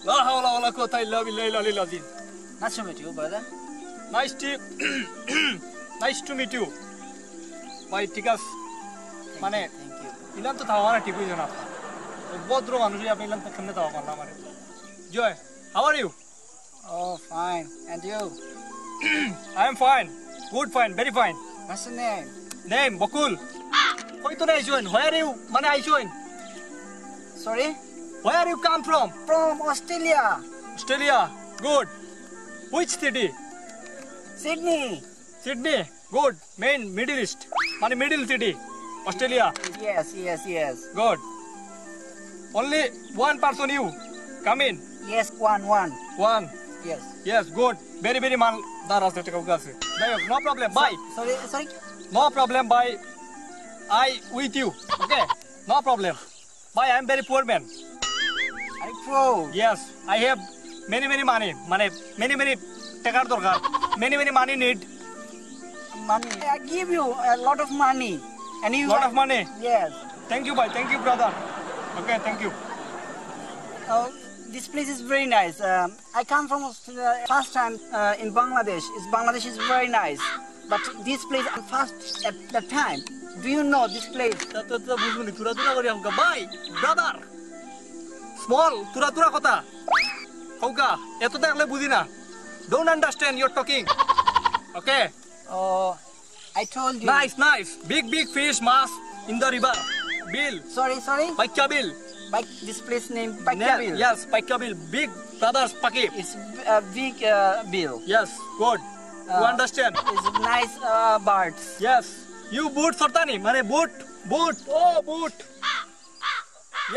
La hawla wala quwwata illa billahi al-aliyyil azim. Nice to meet you, brother. Nice to meet you. ভাই ঠিক আছে মানে Thank you. ইলান তো তাওয়া না ঠিক হইছে না ভদ্র মানুষ আপনি ইলান তো কেমনে তাওয়া করলাম আমারে জয় how are you Oh, fine. And you? I am fine good fine very fine What's your name? name বকুল কই তো নাই জয়েন where are you মানে I join Sorry? where you come from From Australia. Australia good which city Sydney. Sydney good main Middle East মানে middle city Australia Yes. good only one person you come in Yes, one. one Yes. yes good very man dar আছে টাকা আছে যাই হোক no problem bye Sorry. no problem bye I with you okay no problem bye I am very poor man I'm pro. yes I have many money মানে many টাকার দরকার many money need Money. I give you a lot of money. And you lot of money Yes. thank you bye thank you brother okay thank you Oh, this place is very nice. I come from first time in Bangladesh. Bangladesh is very nice. But this place I'm first at the time. Do you know this place? তো বুঝুনি তুরা করি আমকা ভাই brother small তুরা কথা হৌকা এত দেখলে বুঝি না don't understand you're talking okay Oh, I told you. nice big fish mass in the river bill Sorry. paikya bill By this place name Pakyabil. yes paikya bill big brothers pakip It's a big bill. yes good you understand It's nice birds. yes you boot sortani mane boot oh boot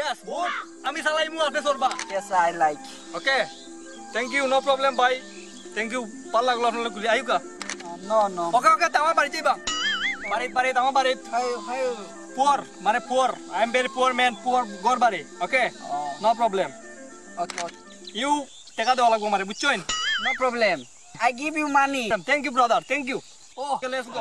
yes boot ami salai mu apne sorba Yes, I like. okay thank you no problem bye thank you ভাল লাগলো আপনাদের গুলি আইকা No. okay তামা বাড়ি যাইবা বাড়ি তামা বাড়ি How? poor মানে poor I am very poor man poor ঘর বাড়ি okay no problem Okay. you টাকা দেওয়া লাগবে মানে বুঝছেন No problem. I give you money. thank you brother thank you oh okay, let's go